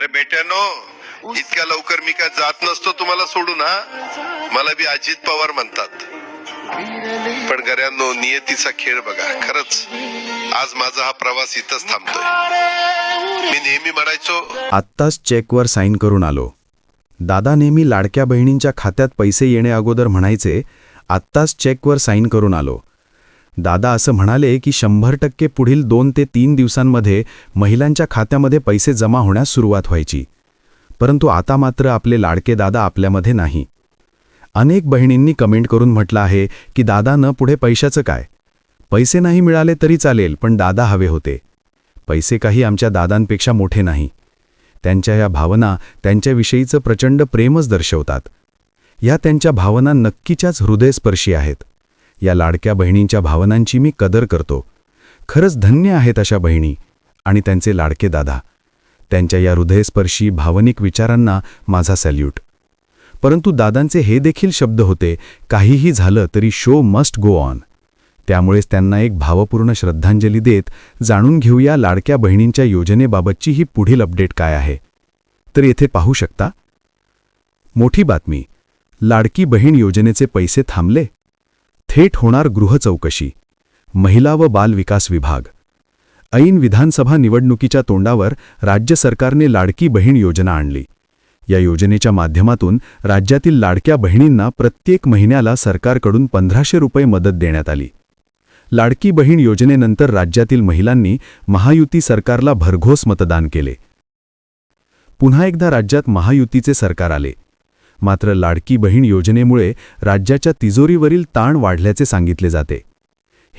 अरे बेट्यानो, इतक्या लवकर मी काय जात नसतो तुम्हाला सोडून. मला बी अजित पवार म्हणतात. पण गऱ्यांनो, नियतीचा खेळ बघा. खरंच आज माझा हा प्रवास इथंच थांबतोय. मी नेहमी म्हणायचो, आत्ताच चेकवर साईन करून आलो. दादा नेहमी लाडक्या बहिणींच्या खात्यात पैसे येणे अगोदर म्हणायचे, आत्ताच चेकवर साईन करून आलो. दादा असं म्हणाले की 100% पुढील 2 ते 3 दिवसांमध्ये महिलांच्या खात्यामध्ये पैसे जमा होण्यास सुरुवात व्हायची. परंतु आता मात्र आपले लाडके दादा आपल्यामध्ये नाही. अनेक बहिणींनी कमेंट करून म्हटलं आहे की दादा न पुढे पैशाचं काय, पैसे नाही मिळाले तरी चालेल, पण दादा हवे होते. पैसे काही आमच्या दादांपेक्षा मोठे नाही. त्यांच्या या भावना त्यांच्याविषयीचं प्रचंड प्रेमच दर्शवतात. या त्यांच्या भावना नक्कीच्याच हृदयस्पर्शी आहेत. या लाडक्या बहिणींच्या भावनांची मी कदर करतो. खरंच धन्य आहेत अशा बहिणी आणि त्यांचे लाडके दादा. त्यांच्या या हृदयस्पर्शी भावनिक विचारांना माझा सॅल्यूट. परंतु दादांचे हे देखील शब्द होते, काहीही झालं तरी शो मस्ट गो ऑन. त्यामुळेच त्यांना एक भावपूर्ण श्रद्धांजली देत जाणून घेऊया लाडक्या बहिणींच्या योजनेबाबतची ही पुढील अपडेट काय आहे. तर येथे पाहू शकता. मोठी बातमी, लाडकी बहीण योजनेचे पैसे थांबले. थेट होणार गृह चौकशी. महिला व बाल विकास विभाग. ऐन विधानसभा निवडणुकीच्या तोंडावर राज्य सरकारने लाडकी बहीण योजना आणली. या योजनेच्या माध्यमातून राज्यातील लाडक्या बहिणींना प्रत्येक महिन्याला सरकारकडून 1500 रुपये मदत देण्यात आली. लाडकी बहीण योजनेनंतर राज्यातील महिलांनी महायुती सरकारला भरघोस मतदान केले. पुन्हा एकदा राज्यात महायुतीचे सरकार आले. मात्र लाडकी बहीण योजनेमुळे राज्याच्या तिजोरीवरील ताण वाढल्याचे सांगितले जाते.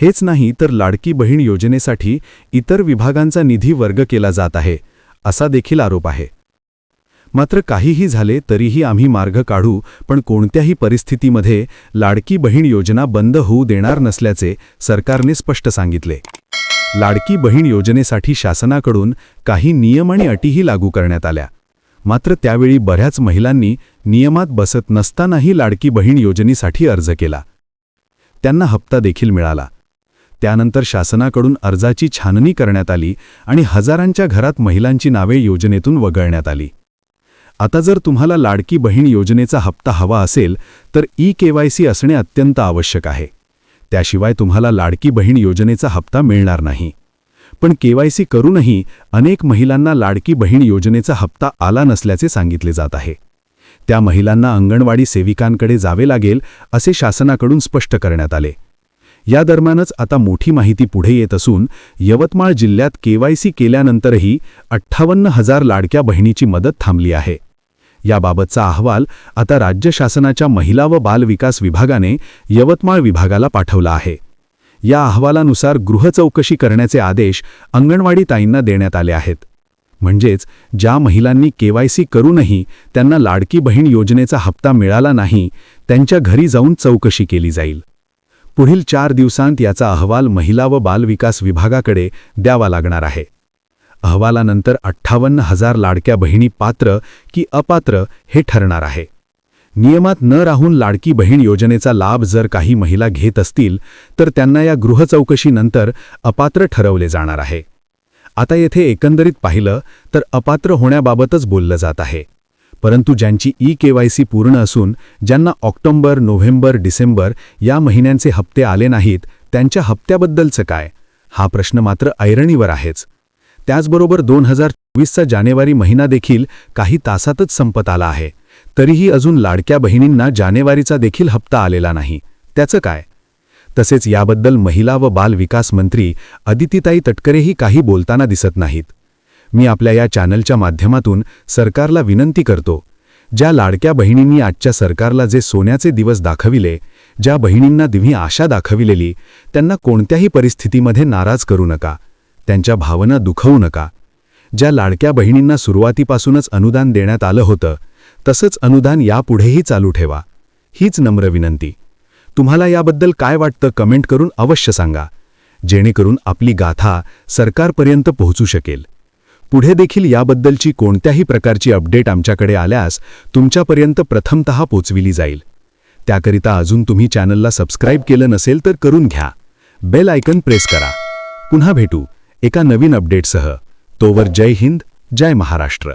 हेच नाही तर लाडकी बहीण योजनेसाठी इतर विभागांचा निधी वर्ग केला जात आहे, असा देखील आरोप आहे. मात्र काहीही झाले तरीही आम्ही मार्ग काढू, पण कोणत्याही परिस्थितीमध्ये लाडकी बहीण योजना बंद होऊ देणार नसल्याचे सरकारने स्पष्ट सांगितले. लाडकी बहीण योजनेसाठी शासनाकडून काही नियम आणि अटीही लागू करण्यात आल्या. मात्र त्यावेळी बऱ्याच महिलांनी नियमात बसत नसतानाही लाडकी बहीण योजनेसाठी अर्ज केला. त्यांना हप्ता देखील मिळाला. त्यानंतर शासनाकडून अर्जाची छाननी करण्यात आली आणि हजारांच्या घरात महिलांची नावे योजनेतून वगळण्यात आली. आता जर तुम्हाला लाडकी बहीण योजनेचा हप्ता हवा असेल तर ई-केवायसी असणे अत्यंत आवश्यक आहे. त्याशिवाय तुम्हाला लाडकी बहीण योजनेचा हप्ता मिळणार नाही. पण केवायसी करूनही अनेक महिलांना लाडकी बहीण योजनेचा हप्ता आला नसल्याचे सांगितले जात आहे. त्या महिलांना अंगणवाडी सेविकांकडे जावे लागेल असे शासनाकडून स्पष्ट करण्यात आले. या दरम्यानच आता मोठी माहिती पुढे येत असून यवतमाळ जिल्ह्यात केवायसी केल्यानंतरही 58,000 लाडक्या बहिणीची मदत थांबली आहे. याबाबतचा अहवाल आता राज्य शासनाच्या महिला व बाल विकास विभागाने यवतमाळ विभागाला पाठवला आहे. या अहवालानुसार गृह चौकशी करण्याचे आदेश अंगणवाडी ताईंना देण्यात आले आहेत. म्हणजेच ज्या महिलांनी केवायसी करूनही त्यांना लाडकी बहीण योजनेचा हप्ता मिळाला नाही, त्यांच्या घरी जाऊन चौकशी केली जाईल. पुढील 4 दिवसांत याचा अहवाल महिला व बाल विकास विभागाकडे द्यावा लागणार आहे. अहवालानंतर 58,000 लाडक्या बहिणी पात्र की अपात्र हे ठरणार आहे. नियमात न राहून लाडकी बहीण योजनेचा लाभ जर काही महिला घेत असतील तर त्यांना या गृह चौकशीनंतर अपात्र ठरवले जाणार आहे. आता येथे एकंदरीत पाहिलं तर अपात्र होण्याबाबतच बोललं जात आहे. परंतु ज्यांची ई-केवायसी पूर्ण असून ज्यांना ऑक्टोबर, नोव्हेंबर, डिसेंबर या महिन्यांचे हप्ते आले नाहीत, त्यांच्या हप्त्याबद्दलचं काय, हा प्रश्न मात्र ऐरणीवर आहेच. त्याचबरोबर 2024चा जानेवारी महिना देखील काही तासातच संपत आला आहे. तरीही अजून लाडक्या बहिणींना जानेवारीचा देखील हप्ता आलेला नाही. त्याचं काय? तसेच याबद्दल महिला व बाल विकास मंत्री अदितीताई तटकरेही काही बोलताना दिसत नाहीत. मी आपल्या या चॅनलच्या माध्यमातून सरकारला विनंती करतो, ज्या लाडक्या बहिणींनी आजच्या सरकारला जे सोन्याचे दिवस दाखविले, ज्या बहिणींना दिव्ही आशा दाखविलेली, त्यांना कोणत्याही परिस्थितीमध्ये नाराज करू नका, त्यांच्या भावना दुखवू नका. ज्या लाडक्या बहिणींना सुरुवातीपासूनच अनुदान देण्यात आलं होतं, तसंच अनुदान यापुढेही चालू ठेवा. हीच नम्र विनंती. तुम्हाला याबद्दल काय वाटतं कमेंट करून अवश्य सांगा, जेणेकरून आपली गाथा सरकारपर्यंत पोहोचू शकेल. पुढे देखील याबद्दलची कोणत्याही प्रकारची अपडेट आमच्याकडे आल्यास तुमच्यापर्यंत प्रथमतः पोचविली जाईल. त्याकरिता अजून तुम्ही चॅनलला सबस्क्राईब केलं नसेल तर करून घ्या. बेल आयकन प्रेस करा. पुन्हा भेटू एका नवीन अपडेटसह. तोवर जय हिंद, जय महाराष्ट्र.